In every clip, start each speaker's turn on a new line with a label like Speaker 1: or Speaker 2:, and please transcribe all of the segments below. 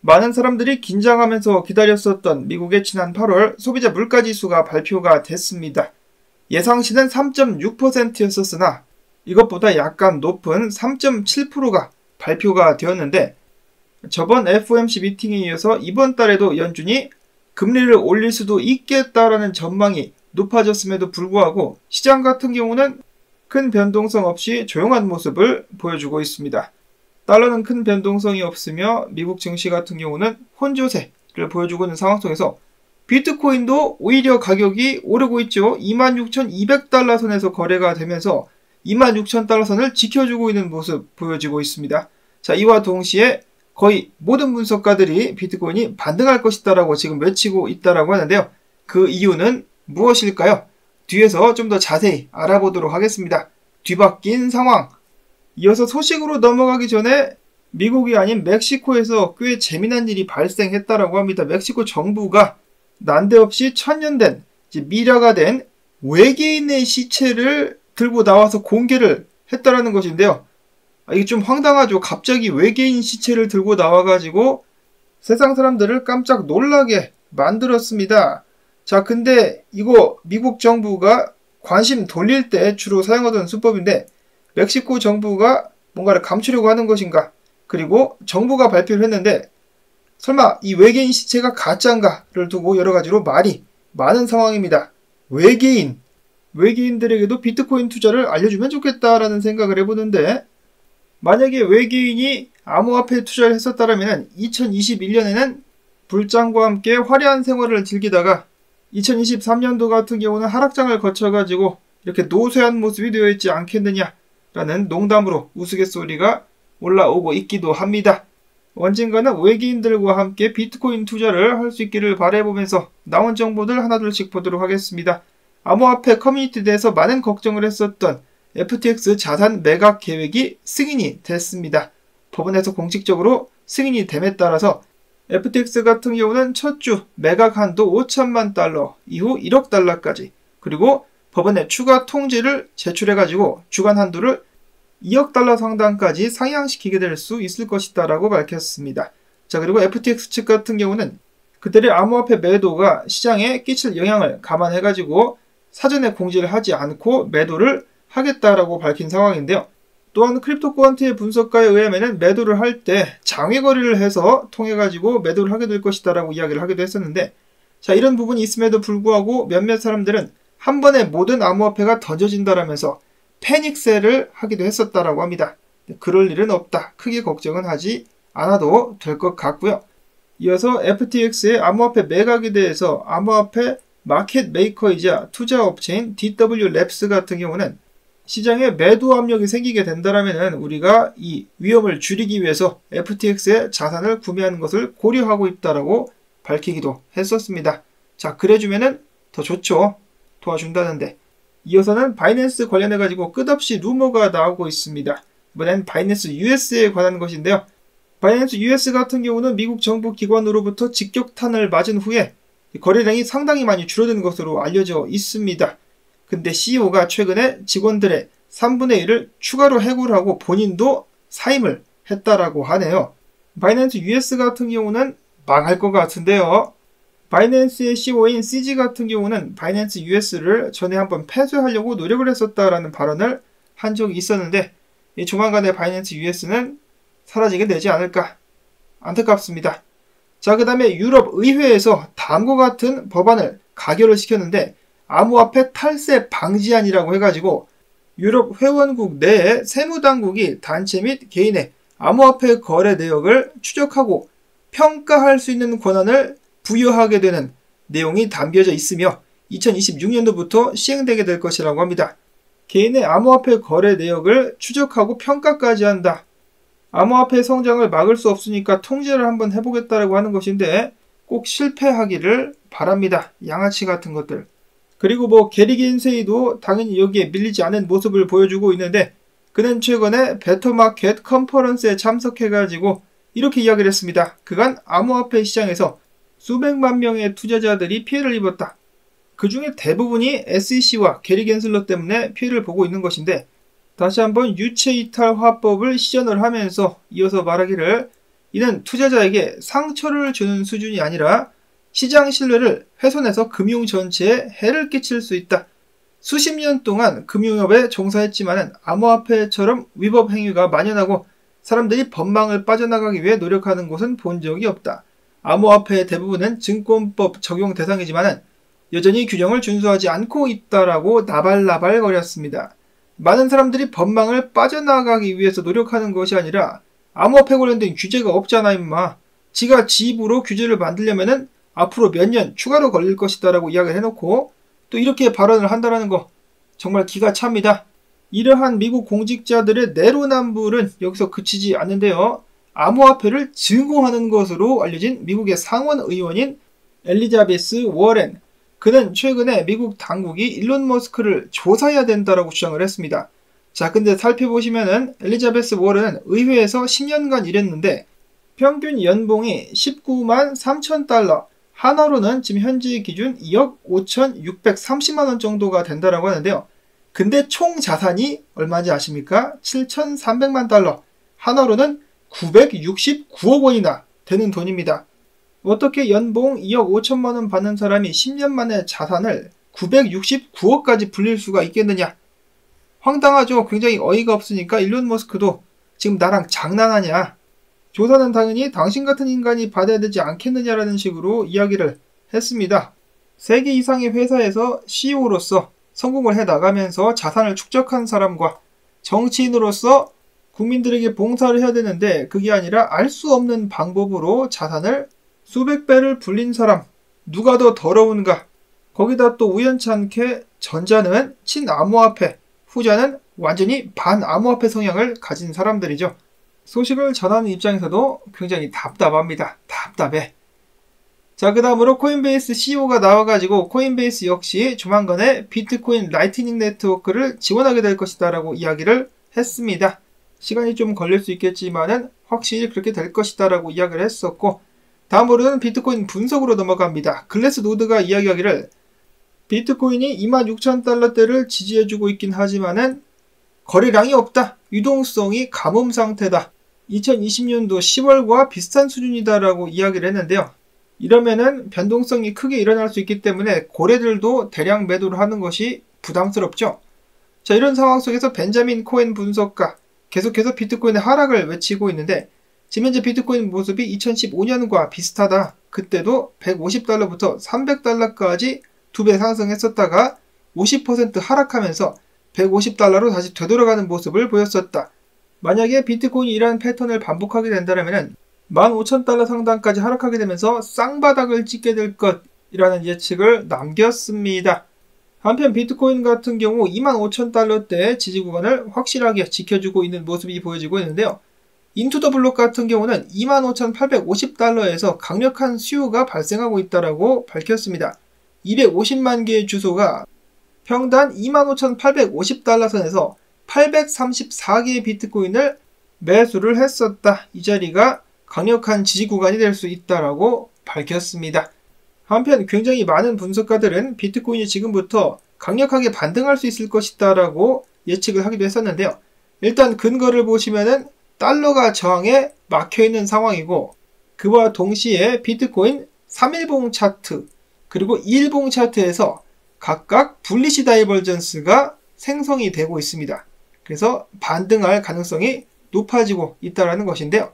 Speaker 1: 많은 사람들이 긴장하면서 기다렸었던 미국의 지난 8월 소비자 물가지수가 발표가 됐습니다. 예상치는 3.6%였었으나 이것보다 약간 높은 3.7%가 발표가 되었는데, 저번 FOMC 미팅에 이어서 이번 달에도 연준이 금리를 올릴 수도 있겠다라는 전망이 높아졌음에도 불구하고 시장 같은 경우는 큰 변동성 없이 조용한 모습을 보여주고 있습니다. 달러는 큰 변동성이 없으며 미국 증시 같은 경우는 혼조세를 보여주고 있는 상황 속에서 비트코인도 오히려 가격이 오르고 있죠. 26,200달러 선에서 거래가 되면서 26,000달러 선을 지켜주고 있는 모습 보여지고 있습니다. 자, 이와 동시에 거의 모든 분석가들이 비트코인이 반등할 것이다라고 지금 외치고 있다라고 하는데요. 그 이유는 무엇일까요? 뒤에서 좀 더 자세히 알아보도록 하겠습니다. 뒤바뀐 상황. 이어서 소식으로 넘어가기 전에 미국이 아닌 멕시코에서 꽤 재미난 일이 발생했다라고 합니다. 멕시코 정부가 난데없이 천년된, 미라가 된 외계인의 시체를 들고 나와서 공개를 했다라는 것인데요. 이게 좀 황당하죠. 갑자기 외계인 시체를 들고 나와가지고 세상 사람들을 깜짝 놀라게 만들었습니다. 자, 근데 이거 미국 정부가 관심 돌릴 때 주로 사용하던 수법인데, 멕시코 정부가 뭔가를 감추려고 하는 것인가? 그리고 정부가 발표를 했는데 설마 이 외계인 시체가 가짜인가를 두고 여러 가지로 말이 많은 상황입니다. 외계인들에게도 비트코인 투자를 알려주면 좋겠다라는 생각을 해보는데, 만약에 외계인이 암호화폐에 투자를 했었다면 2021년에는 불장과 함께 화려한 생활을 즐기다가 2023년도 같은 경우는 하락장을 거쳐가지고 이렇게 노쇠한 모습이 되어 있지 않겠느냐라는 농담으로 우스갯소리가 올라오고 있기도 합니다. 언젠가는 외계인들과 함께 비트코인 투자를 할 수 있기를 바라보면서 나온 정보들 하나둘씩 보도록 하겠습니다. 암호화폐 커뮤니티 내에서 많은 걱정을 했었던 FTX 자산 매각 계획이 승인이 됐습니다. 법원에서 공식적으로 승인이 됨에 따라서 FTX 같은 경우는 첫 주 매각 한도 5천만 달러, 이후 1억 달러까지, 그리고 법원에 추가 통지를 제출해가지고 주간 한도를 2억 달러 상당까지 상향시키게 될 수 있을 것이다 라고 밝혔습니다. 자, 그리고 FTX 측 같은 경우는 그들의 암호화폐 매도가 시장에 끼칠 영향을 감안해가지고 사전에 공지를 하지 않고 매도를 하겠다라고 밝힌 상황인데요. 또한 크립토코안트의 분석가에 의하면 매도를 할 때 장외 거래를 해서 통해가지고 매도를 하게 될 것이다 라고 이야기를 하기도 했었는데, 자, 이런 부분이 있음에도 불구하고 몇몇 사람들은 한 번에 모든 암호화폐가 던져진다라면서 패닉셀을 하기도 했었다라고 합니다. 그럴 일은 없다. 크게 걱정은 하지 않아도 될 것 같고요. 이어서 FTX의 암호화폐 매각에 대해서 암호화폐 마켓 메이커이자 투자 업체인 DWLabs 같은 경우는 시장에 매도 압력이 생기게 된다면 우리가 이 위험을 줄이기 위해서 FTX의 자산을 구매하는 것을 고려하고 있다라고 밝히기도 했었습니다. 자, 그래주면은 더 좋죠. 도와준다는데. 이어서는 바이낸스 관련해가지고 끝없이 루머가 나오고 있습니다. 이번엔 바이낸스 US에 관한 것인데요. 바이낸스 US 같은 경우는 미국 정부 기관으로부터 직격탄을 맞은 후에 거래량이 상당히 많이 줄어든 것으로 알려져 있습니다. 근데 CEO가 최근에 직원들의 3분의 1을 추가로 해고를 하고 본인도 사임을 했다라고 하네요. 바이낸스 US 같은 경우는 망할 것 같은데요. 바이낸스의 CEO인 CZ 같은 경우는 바이낸스 US를 전에 한번 폐쇄하려고 노력을 했었다라는 발언을 한 적이 있었는데, 조만간에 바이낸스 US는 사라지게 되지 않을까 안타깝습니다. 자, 그 다음에 유럽 의회에서 다음과 같은 법안을 가결을 시켰는데, 암호화폐 탈세 방지안이라고 해가지고 유럽 회원국 내에 세무당국이 단체 및 개인의 암호화폐 거래 내역을 추적하고 평가할 수 있는 권한을 부여하게 되는 내용이 담겨져 있으며 2026년도부터 시행되게 될 것이라고 합니다. 개인의 암호화폐 거래 내역을 추적하고 평가까지 한다. 암호화폐 성장을 막을 수 없으니까 통제를 한번 해보겠다라고 하는 것인데 꼭 실패하기를 바랍니다. 양아치 같은 것들. 그리고 게리 겐세이도 당연히 여기에 밀리지 않은 모습을 보여주고 있는데, 그는 최근에 베터마켓 컨퍼런스에 참석해가지고 이렇게 이야기를 했습니다. 그간 암호화폐 시장에서 수백만 명의 투자자들이 피해를 입었다. 그 중에 대부분이 SEC와 게리 겐슬러 때문에 피해를 보고 있는 것인데, 다시 한번 유체 이탈 화법을 시전을 하면서 이어서 말하기를 이는 투자자에게 상처를 주는 수준이 아니라 시장 신뢰를 훼손해서 금융 전체에 해를 끼칠 수 있다. 수십 년 동안 금융업에 종사했지만 암호화폐처럼 위법 행위가 만연하고 사람들이 법망을 빠져나가기 위해 노력하는 곳은 본 적이 없다. 암호화폐의 대부분은 증권법 적용 대상이지만 여전히 규정을 준수하지 않고 있다라고 나발나발거렸습니다. 많은 사람들이 법망을 빠져나가기 위해서 노력하는 것이 아니라 암호화폐 관련된 규제가 없잖아 임마. 지가 지 입으로 규제를 만들려면은 앞으로 몇 년 추가로 걸릴 것이다라고 이야기를 해놓고 또 이렇게 발언을 한다는 거 정말 기가 찹니다. 이러한 미국 공직자들의 내로남불은 여기서 그치지 않는데요. 암호화폐를 증오하는 것으로 알려진 미국의 상원 의원인 엘리자베스 워렌, 그는 최근에 미국 당국이 일론 머스크를 조사해야 된다라고 주장을 했습니다. 자, 근데 살펴보시면은 엘리자베스 워렌은 의회에서 10년간 일했는데 평균 연봉이 19만 3천 달러, 하나로는 지금 현재 기준 2억 5,630만 원 정도가 된다라고 하는데요. 근데 총 자산이 얼마인지 아십니까? 7,300만 달러, 하나로는 969억 원이나 되는 돈입니다. 어떻게 연봉 2억 5천만 원 받는 사람이 10년 만에 자산을 969억까지 불릴 수가 있겠느냐? 황당하죠. 굉장히 어이가 없으니까 일론 머스크도 지금 나랑 장난하냐? 조사는 당연히 당신 같은 인간이 받아야 되지 않겠느냐라는 식으로 이야기를 했습니다. 3개 이상의 회사에서 CEO로서 성공을 해나가면서 자산을 축적한 사람과 정치인으로서 국민들에게 봉사를 해야 되는데 그게 아니라 알 수 없는 방법으로 자산을 수백 배를 불린 사람, 누가 더 더러운가? 거기다 또 우연찮게 전자는 친암호화폐, 후자는 완전히 반암호화폐 성향을 가진 사람들이죠. 소식을 전하는 입장에서도 굉장히 답답합니다. 답답해. 자, 그 다음으로 코인베이스 CEO가 나와가지고 코인베이스 역시 조만간에 비트코인 라이트닝 네트워크를 지원하게 될 것이다 라고 이야기를 했습니다. 시간이 좀 걸릴 수 있겠지만은 확실히 그렇게 될 것이다 라고 이야기를 했었고, 다음으로는 비트코인 분석으로 넘어갑니다. 글래스노드가 이야기하기를 비트코인이 26,000달러대를 지지해주고 있긴 하지만은 거래량이 없다. 유동성이 가뭄 상태다. 2020년도 10월과 비슷한 수준이다라고 이야기를 했는데요. 이러면은 변동성이 크게 일어날 수 있기 때문에 고래들도 대량 매도를 하는 것이 부담스럽죠. 자, 이런 상황 속에서 벤자민 코엔 분석가 계속해서 비트코인의 하락을 외치고 있는데 지금 현재 비트코인 모습이 2015년과 비슷하다. 그때도 150달러부터 300달러까지 2배 상승했었다가 50% 하락하면서 150달러로 다시 되돌아가는 모습을 보였었다. 만약에 비트코인이 이러한 패턴을 반복하게 된다면 15,000달러 상단까지 하락하게 되면서 쌍바닥을 찍게 될 것이라는 예측을 남겼습니다. 한편 비트코인 같은 경우 25,000달러대의 지지 구간을 확실하게 지켜주고 있는 모습이 보여지고 있는데요. 인투더블록 같은 경우는 25,850달러에서 강력한 수요가 발생하고 있다고 밝혔습니다. 250만 개의 주소가 평단 25,850달러 선에서 834개의 비트코인을 매수를 했었다. 이 자리가 강력한 지지 구간이 될 수 있다고 밝혔습니다. 한편 굉장히 많은 분석가들은 비트코인이 지금부터 강력하게 반등할 수 있을 것이다 라고 예측을 하기도 했었는데요. 일단 근거를 보시면은 달러가 저항에 막혀있는 상황이고 그와 동시에 비트코인 3일봉 차트 그리고 2일봉 차트에서 각각 불리시 다이버전스가 생성이 되고 있습니다. 그래서 반등할 가능성이 높아지고 있다는 것인데요.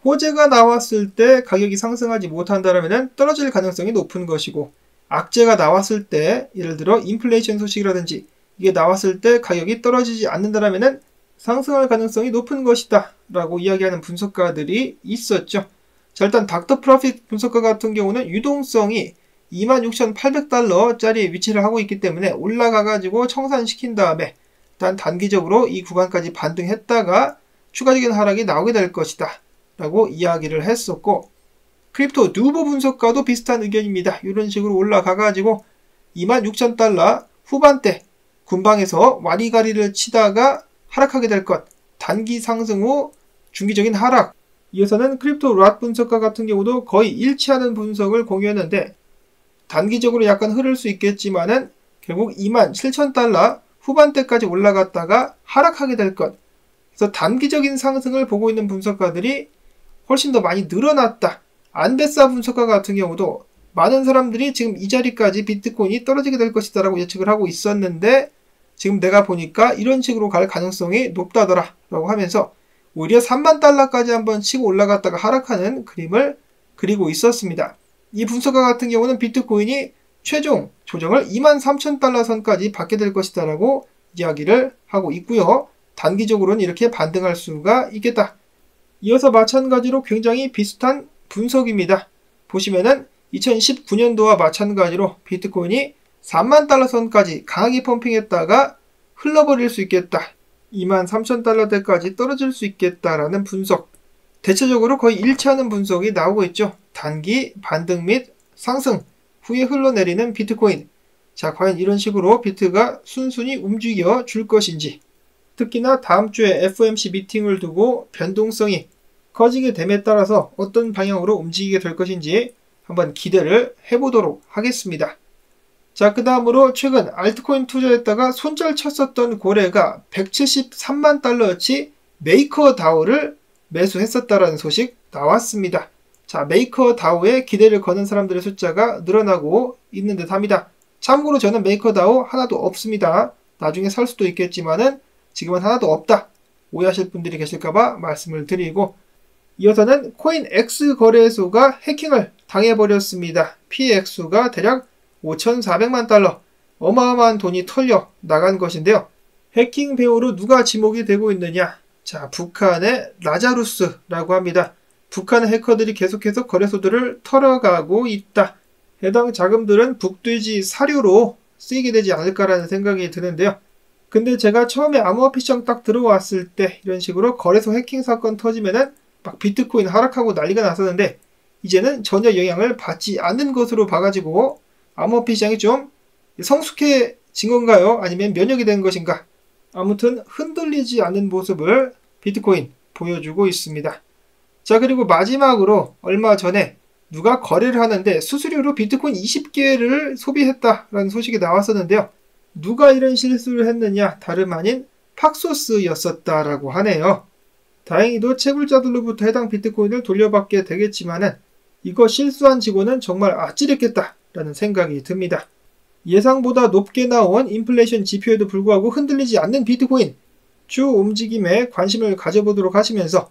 Speaker 1: 호재가 나왔을 때 가격이 상승하지 못한다면 떨어질 가능성이 높은 것이고 악재가 나왔을 때 예를 들어 인플레이션 소식이라든지 이게 나왔을 때 가격이 떨어지지 않는다면 상승할 가능성이 높은 것이다 라고 이야기하는 분석가들이 있었죠. 자, 일단 닥터 프로핏 분석가 같은 경우는 유동성이 26,800달러짜리 위치를 하고 있기 때문에 올라가가지고 청산시킨 다음에 일단 단기적으로 이 구간까지 반등했다가 추가적인 하락이 나오게 될 것이다 라고 이야기를 했었고, 크립토 누보 분석가도 비슷한 의견입니다. 이런 식으로 올라가가지고 26,000달러 후반대 군방에서 와리가리를 치다가 하락하게 될 것, 단기 상승 후 중기적인 하락. 이어서는 크립토 랏 분석가 같은 경우도 거의 일치하는 분석을 공유했는데 단기적으로 약간 흐를 수 있겠지만은 결국 27,000달러 후반대까지 올라갔다가 하락하게 될 것. 그래서 단기적인 상승을 보고 있는 분석가들이 훨씬 더 많이 늘어났다. 안베사 분석가 같은 경우도 많은 사람들이 지금 이 자리까지 비트코인이 떨어지게 될 것이다 라고 예측을 하고 있었는데 지금 내가 보니까 이런 식으로 갈 가능성이 높다더라 라고 하면서 오히려 3만 달러까지 한번 치고 올라갔다가 하락하는 그림을 그리고 있었습니다. 이 분석가 같은 경우는 비트코인이 최종 조정을 23,000달러 선까지 받게 될 것이다 라고 이야기를 하고 있고요. 단기적으로는 이렇게 반등할 수가 있겠다. 이어서 마찬가지로 굉장히 비슷한 분석입니다. 보시면은 2019년도와 마찬가지로 비트코인이 3만 달러 선까지 강하게 펌핑했다가 흘러버릴 수 있겠다. 23,000달러대까지 떨어질 수 있겠다라는 분석. 대체적으로 거의 일치하는 분석이 나오고 있죠. 단기 반등 및 상승 후에 흘러내리는 비트코인. 자, 과연 이런 식으로 비트가 순순히 움직여 줄 것인지. 특히나 다음 주에 FOMC 미팅을 두고 변동성이 커지게 됨에 따라서 어떤 방향으로 움직이게 될 것인지 한번 기대를 해보도록 하겠습니다. 자, 그 다음으로 최근 알트코인 투자했다가 손절 쳤었던 고래가 173만 달러어치 메이커다오를 매수했었다라는 소식 나왔습니다. 자, 메이커다오에 기대를 거는 사람들의 숫자가 늘어나고 있는 듯 합니다. 참고로 저는 메이커다오 하나도 없습니다. 나중에 살 수도 있겠지만은 지금은 하나도 없다. 오해하실 분들이 계실까봐 말씀을 드리고, 이어서는 코인X 거래소가 해킹을 당해버렸습니다. 피해 액수가 대략 5,400만 달러. 어마어마한 돈이 털려 나간 것인데요. 해킹 배우로 누가 지목이 되고 있느냐? 자, 북한의 라자루스라고 합니다. 북한 해커들이 계속해서 거래소들을 털어가고 있다. 해당 자금들은 북돼지 사료로 쓰이게 되지 않을까라는 생각이 드는데요. 근데 제가 처음에 암호화폐 시장 딱 들어왔을 때 이런 식으로 거래소 해킹 사건 터지면은 막 비트코인 하락하고 난리가 났었는데 이제는 전혀 영향을 받지 않는 것으로 봐가지고 암호화폐 시장이 좀 성숙해진 건가요? 아니면 면역이 된 것인가? 아무튼 흔들리지 않는 모습을 비트코인 보여주고 있습니다. 자, 그리고 마지막으로 얼마 전에 누가 거래를 하는데 수수료로 비트코인 20개를 소비했다라는 소식이 나왔었는데요. 누가 이런 실수를 했느냐? 다름 아닌 팍소스였었다라고 하네요. 다행히도 채굴자들로부터 해당 비트코인을 돌려받게 되겠지만은 이거 실수한 직원은 정말 아찔했겠다라는 생각이 듭니다. 예상보다 높게 나온 인플레이션 지표에도 불구하고 흔들리지 않는 비트코인 주 움직임에 관심을 가져보도록 하시면서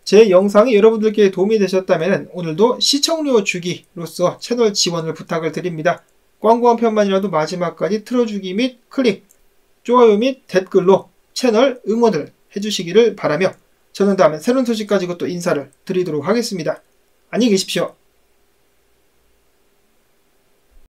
Speaker 1: 제 영상이 여러분들께 도움이 되셨다면 오늘도 시청료 주기로서 채널 지원을 부탁을 드립니다. 광고 한 편만이라도 마지막까지 틀어주기 및 클릭, 좋아요 및 댓글로 채널 응원을 해주시기를 바라며 저는 다음에 새로운 소식 가지고 또 인사를 드리도록 하겠습니다. 안녕히 계십시오.